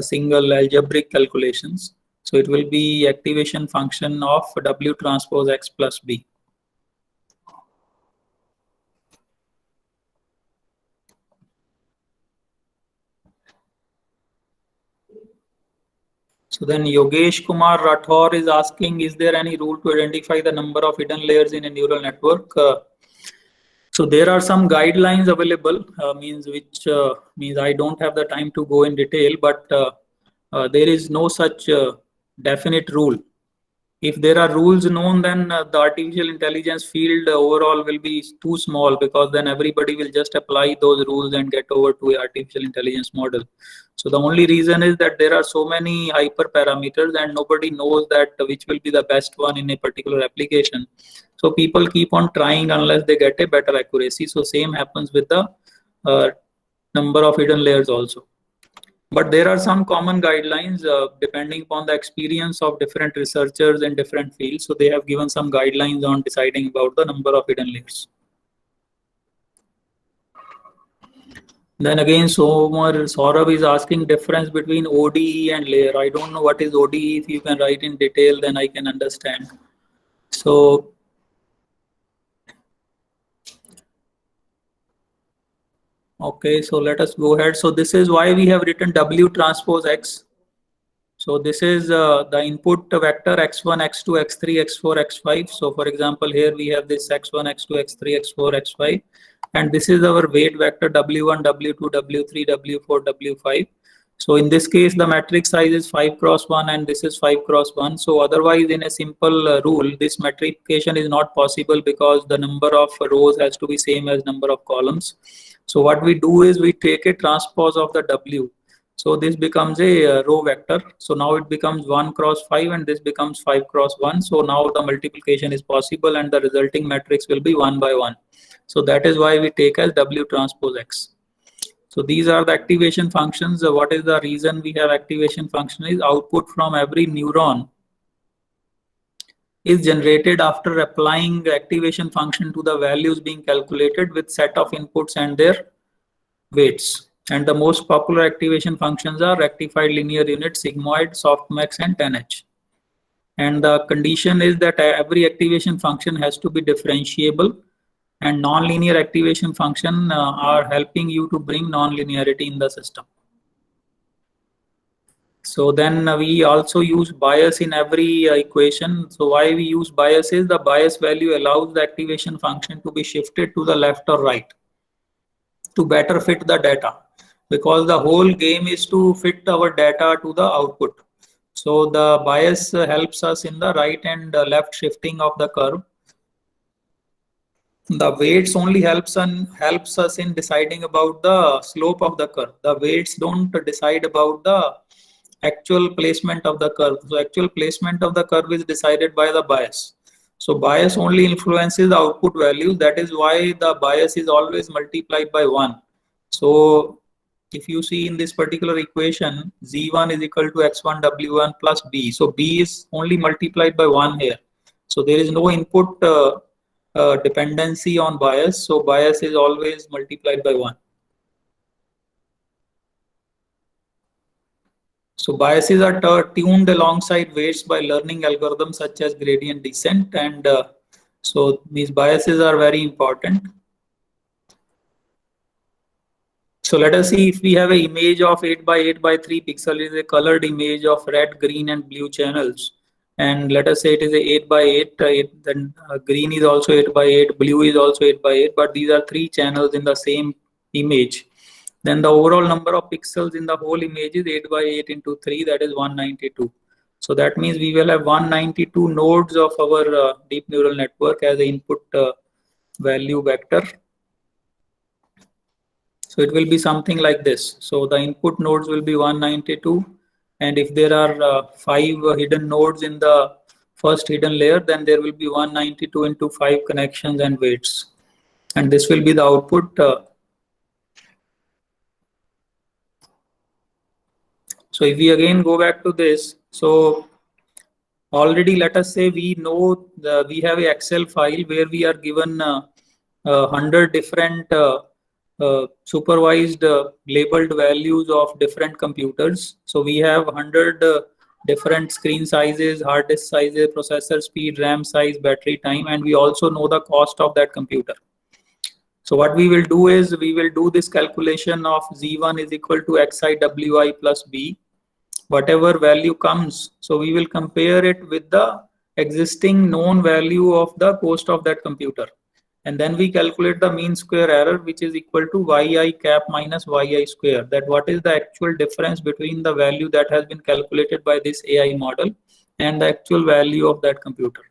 S3: single algebraic calculations. So it will be activation function of w transpose x plus b. So then Yogesh Kumar Rathore is asking, is there any rule to identify the number of hidden layers in a neural network? So there are some guidelines available, means I don't have the time to go in detail, but there is no such definite rule. If there are rules known, then the artificial intelligence field overall will be too small, because then everybody will just apply those rules and get over to an artificial intelligence model. So the only reason is that there are so many hyperparameters and nobody knows that which will be the best one in a particular application. So people keep on trying unless they get a better accuracy. So same happens with the number of hidden layers also. But there are some common guidelines depending upon the experience of different researchers in different fields. So they have given some guidelines on deciding about the number of hidden layers. Then again, Saurav is asking difference between ODE and layer. I don't know what is ODE. If you can write in detail, then I can understand. So Okay, so let us go ahead. So this is why we have written W transpose X. So this is the input vector x1, x2, x3, x4, x5. So for example, here we have this x1, x2, x3, x4, x5. And this is our weight vector W1, W2, W3, W4, W5. So in this case, the matrix size is 5 cross 1 and this is 5 cross 1. So otherwise, in a simple rule, this matrification is not possible because the number of rows has to be same as number of columns. So what we do is we take a transpose of the W. So this becomes a row vector. So now it becomes 1 cross 5 and this becomes 5 cross 1. So now the multiplication is possible and the resulting matrix will be 1 by 1. So that is why we take as W transpose X. So these are the activation functions. What is the reason we have activation function is output from every neuron is generated after applying the activation function to the values being calculated with set of inputs and their weights. And the most popular activation functions are rectified linear unit, sigmoid, softmax, and 10H. And the condition is that every activation function has to be differentiable, and nonlinear activation function are helping you to bring nonlinearity in the system. So then we also use bias in every equation. So why we use bias is the bias value allows the activation function to be shifted to the left or right to better fit the data, because the whole game is to fit our data to the output. So the bias helps us in the right and left shifting of the curve. The weights only helps us in deciding about the slope of the curve. The weights don't decide about the actual placement of the curve. So actual placement of the curve is decided by the bias. So bias only influences the output values. That is why the bias is always multiplied by 1. So if you see in this particular equation, Z1 is equal to X1 W1 plus B. So B is only multiplied by 1 here. So there is no input dependency on bias. So bias is always multiplied by 1. So biases are tuned alongside weights by learning algorithms such as gradient descent, and so these biases are very important. So let us see if we have an image of 8 by 8 by 3 pixel. It is a colored image of red, green, and blue channels. And let us say it is a 8 by 8. Then green is also 8 by 8, blue is also 8 by 8. But these are 3 channels in the same image. Then the overall number of pixels in the whole image is 8 by 8 into 3, that is 192. So that means we will have 192 nodes of our deep neural network as an input value vector. So it will be something like this. So the input nodes will be 192. And if there are 5 hidden nodes in the first hidden layer, then there will be 192 into 5 connections and weights. And this will be the output. So if we again go back to this, so already let us say we know we have an Excel file where we are given 100 different supervised labeled values of different computers. So we have 100 different screen sizes, hard disk sizes, processor speed, RAM size, battery time, and we also know the cost of that computer. So what we will do is we will do this calculation of Z1 is equal to Xi Wi plus B. Whatever value comes, so we will compare it with the existing known value of the cost of that computer. And then we calculate the mean square error, which is equal to yi cap minus yi square. That what is the actual difference between the value that has been calculated by this AI model and the actual value of that computer.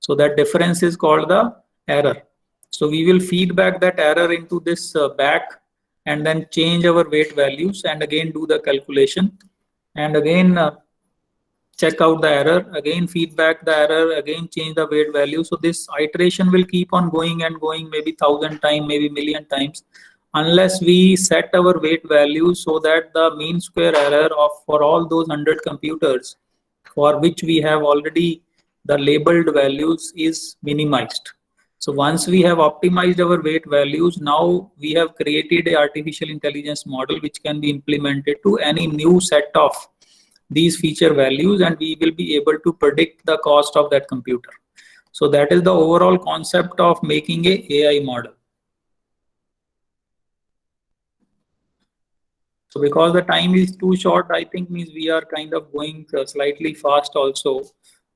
S3: So that difference is called the error. So we will feed back that error into this back and then change our weight values and again do the calculation. And again check out the error, again feedback the error, again change the weight value. So this iteration will keep on going and going, maybe 1,000 times, maybe million times, unless we set our weight values so that the mean square error for all those 100 computers for which we have already the labeled values is minimized. So once we have optimized our weight values, now we have created an artificial intelligence model which can be implemented to any new set of these feature values, and we will be able to predict the cost of that computer. So that is the overall concept of making an AI model. So because the time is too short, I think means we are kind of going slightly fast also.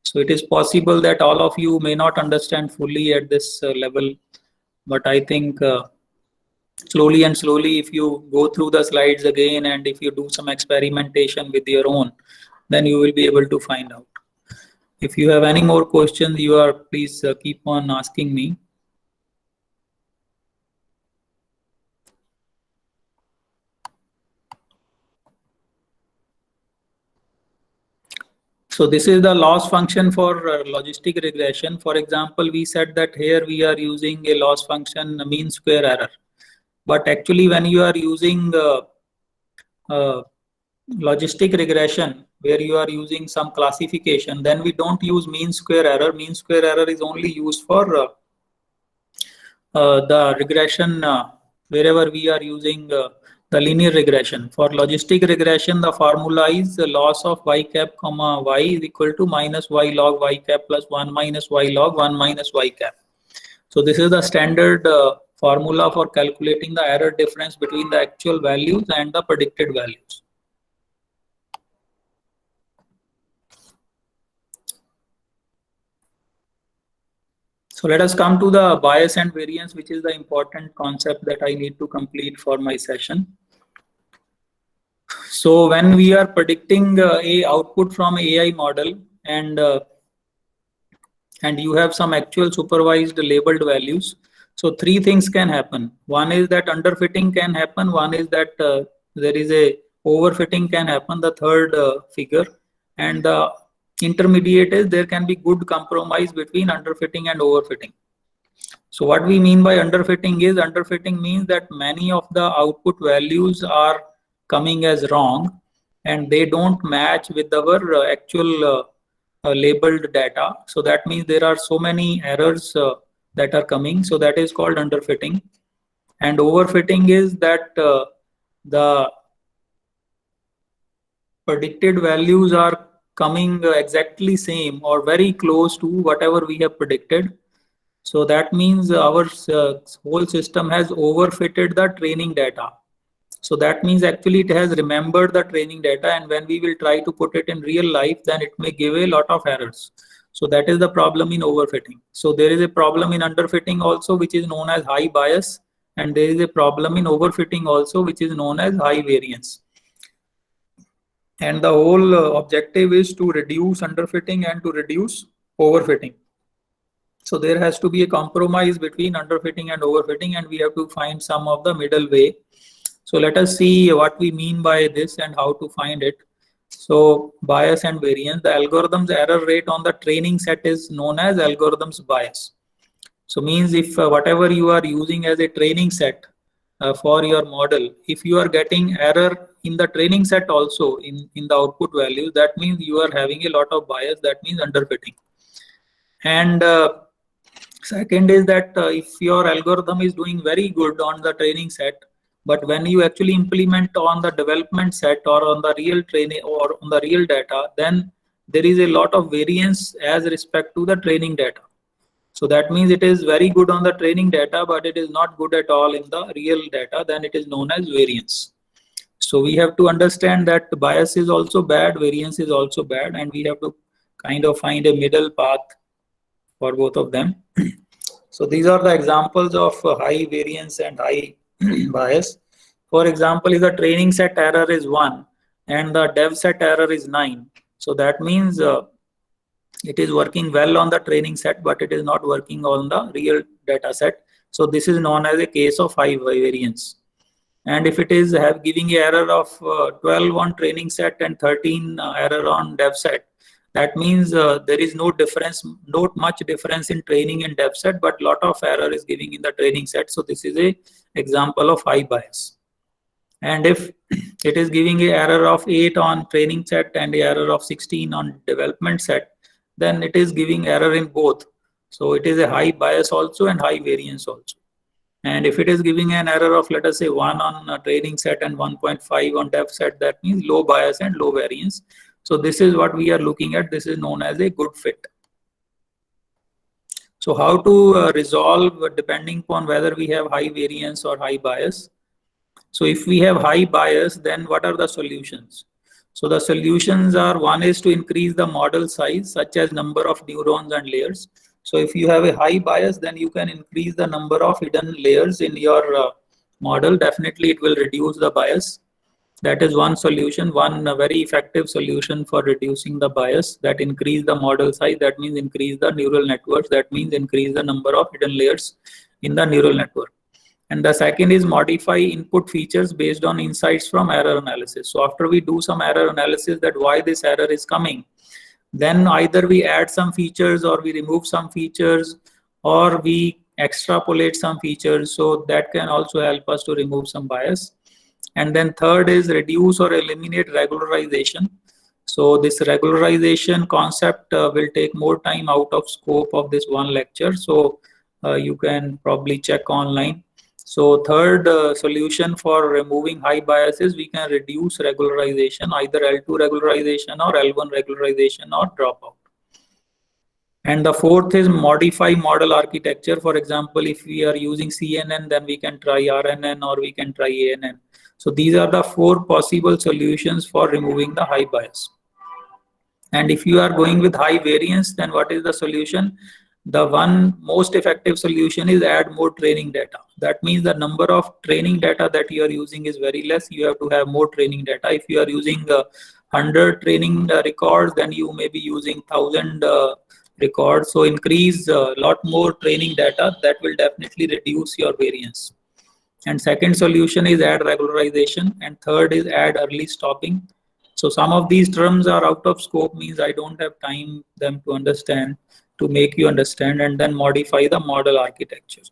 S3: So it is possible that all of you may not understand fully at this level, but I think slowly and slowly, if you go through the slides again and if you do some experimentation with your own, then you will be able to find out. If you have any more questions, you are please keep on asking me. So this is the loss function for logistic regression. For example, we said that here we are using a loss function mean square error. But actually when you are using logistic regression, where you are using some classification, then we don't use mean square error. Mean square error is only used for the regression wherever we are using the linear regression. For logistic regression, the formula is the loss of y cap comma y is equal to minus y log y cap plus 1 minus y log 1 minus y cap. So this is the standard formula for calculating the error difference between the actual values and the predicted values. So let us come to the bias and variance, which is the important concept that I need to complete for my session. So when we are predicting a output from AI model and you have some actual supervised labeled values, so three things can happen. One is that underfitting can happen. One is that there is a overfitting can happen, the third figure, and the intermediate is there can be good compromise between underfitting and overfitting. So what we mean by underfitting is, underfitting means that many of the output values are coming as wrong and they don't match with our actual labeled data. So that means there are so many errors that are coming. So that is called underfitting. And overfitting is that the predicted values are coming exactly same or very close to whatever we have predicted. So that means our whole system has overfitted the training data. So that means actually it has remembered the training data, and when we will try to put it in real life, then it may give a lot of errors. So that is the problem in overfitting. So there is a problem in underfitting also, which is known as high bias, and there is a problem in overfitting also, which is known as high variance. And the whole objective is to reduce underfitting and to reduce overfitting. So there has to be a compromise between underfitting and overfitting, and we have to find some of the middle way. So let us see what we mean by this and how to find it. So bias and variance, the algorithm's error rate on the training set is known as algorithm's bias. So means if whatever you are using as a training set for your model, if you are getting error in the training set also in the output values, that means you are having a lot of bias, that means underfitting. And second is that if your algorithm is doing very good on the training set, but when you actually implement on the development set or on the real training or on the real data, then there is a lot of variance as respect to the training data. So that means it is very good on the training data, but it is not good at all in the real data, then it is known as variance. So we have to understand that bias is also bad, variance is also bad, and we have to kind of find a middle path for both of them. So these are the examples of high variance and high bias. For example, if the training set error is 1 and the dev set error is 9, so that means it is working well on the training set, but it is not working on the real data set. So this is known as a case of high variance. And if it is giving an error of 12 on training set and 13 error on dev set, that means there is no difference, not much difference in training and dev set, but lot of error is giving in the training set. So this is a example of high bias. And if it is giving an error of 8 on training set and an error of 16 on development set, then it is giving error in both. So it is a high bias also and high variance also. And if it is giving an error of, let us say, 1 on training set and 1.5 on dev set, that means low bias and low variance. So this is what we are looking at. This is known as a good fit. So how to resolve depending upon whether we have high variance or high bias. So if we have high bias, then what are the solutions? So the solutions are, one is to increase the model size, such as number of neurons and layers. So if you have a high bias, then you can increase the number of hidden layers in your model. Definitely it will reduce the bias. That is one solution, one very effective solution for reducing the bias, that increase the model size. That means increase the neural networks. That means increase the number of hidden layers in the neural network. And the second is modify input features based on insights from error analysis. So after we do some error analysis that why this error is coming, then either we add some features or we remove some features or we extrapolate some features. So that can also help us to remove some bias. And then third is reduce or eliminate regularization. So this regularization concept will take more time out of scope of this one lecture. So you can probably check online. So third solution for removing high biases, we can reduce regularization, either L2 regularization or L1 regularization or dropout. And the fourth is modify model architecture. For example, if we are using CNN, then we can try RNN or we can try ANN. So these are the four possible solutions for removing the high bias. And if you are going with high variance, then what is the solution? The one most effective solution is add more training data. That means the number of training data that you are using is very less. You have to have more training data. If you are using 100 training records, then you may be using 1000 records. So increase a lot more training data. That will definitely reduce your variance. And second solution is add regularization. And third is add early stopping. So some of these terms are out of scope, means I don't have time them to understand, to make you understand, and then modify the model architecture.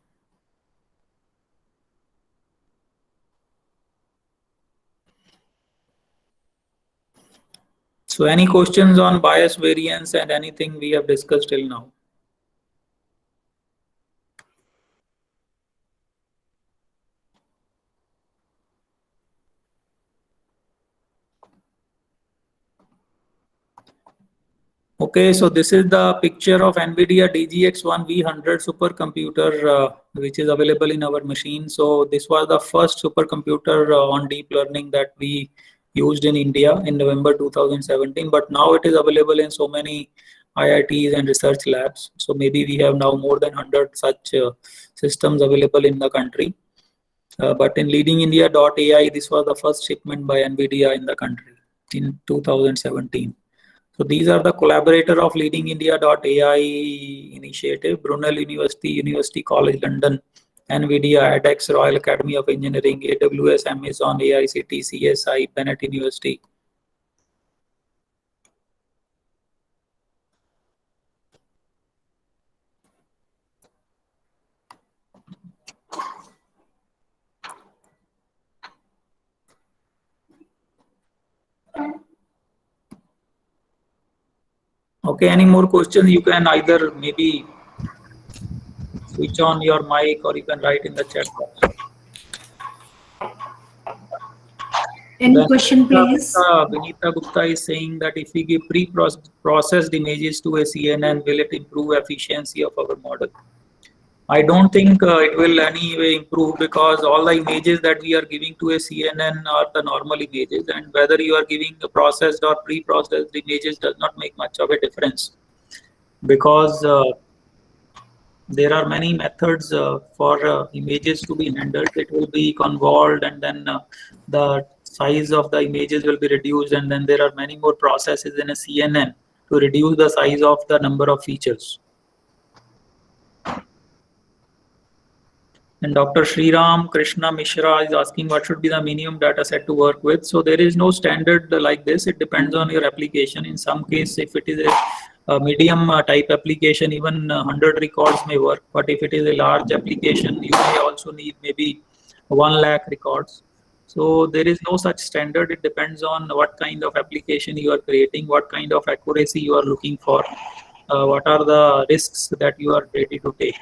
S3: So any questions on bias, variance, and anything we have discussed till now? Okay, so this is the picture of NVIDIA DGX-1 V100 supercomputer, which is available in our machine. So this was the first supercomputer on deep learning that we used in India in November 2017. But now it is available in so many IITs and research labs. So maybe we have now more than 100 such systems available in the country. But in leadingindia.ai, this was the first shipment by NVIDIA in the country in 2017. So these are the collaborator of leadingindia.ai initiative: Brunel University, University College London, NVIDIA, edX, Royal Academy of Engineering, AWS, Amazon, AICT, CSI, Bennett University. Okay, any more questions? You can either maybe switch on your mic or you can write in the chat box.
S1: Any question, please?
S3: Vinita Gupta is saying that if we give pre-processed images to a CNN, will it improve efficiency of our model? I don't think it will anyway improve, because all the images that we are giving to a CNN are the normal images, and whether you are giving the processed or pre-processed images does not make much of a difference, because there are many methods for images to be handled. It will be convolved, and then the size of the images will be reduced, and then there are many more processes in a CNN to reduce the size of the number of features. And Dr. Sriram Krishna Mishra is asking what should be the minimum data set to work with. So there is no standard like this. It depends on your application. In some case, if it is a medium type application, even 100 records may work. But if it is a large application, you may also need maybe 1 lakh records. So there is no such standard. It depends on what kind of application you are creating, what kind of accuracy you are looking for, what are the risks that you are ready to take.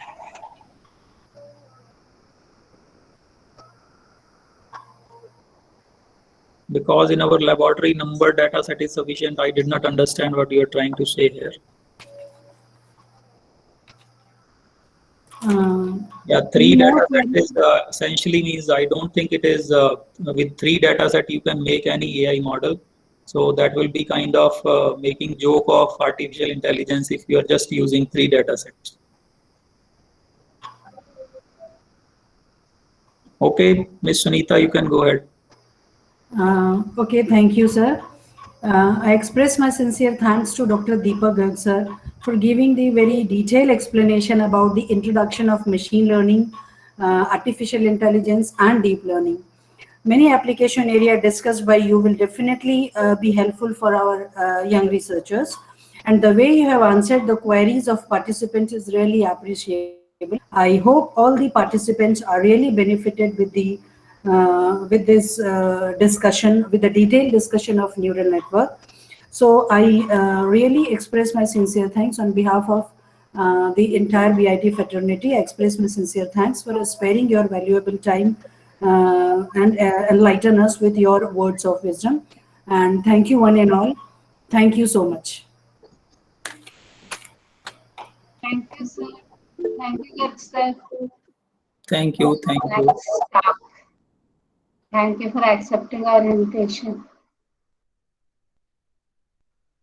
S3: Because in our laboratory number data set is sufficient, I did not understand what you are trying to say here. Yeah, three
S1: more
S3: data set
S1: queries?
S3: is essentially means I don't think it is with 3 data set you can make any AI model. So that will be kind of making joke of artificial intelligence if you are just using 3 data sets. Okay, Ms. Sunita, you can go ahead.
S1: Okay, thank you, sir. I express my sincere thanks to Dr. Deepak Garg, sir, for giving the very detailed explanation about the introduction of machine learning, artificial intelligence, and deep learning. Many application areas discussed by you will definitely be helpful for our young researchers. And the way you have answered the queries of participants is really appreciable. I hope all the participants are really benefited with this discussion, with the detailed discussion of neural network. So I really express my sincere thanks on behalf of the entire BIT fraternity. I express my sincere thanks for sparing your valuable time and enlighten us with your words of wisdom. And thank you one and all. Thank you so much.
S2: Thank you, sir. Thank you, sir.
S3: Thank you. Thank you.
S2: Thank you for accepting our invitation.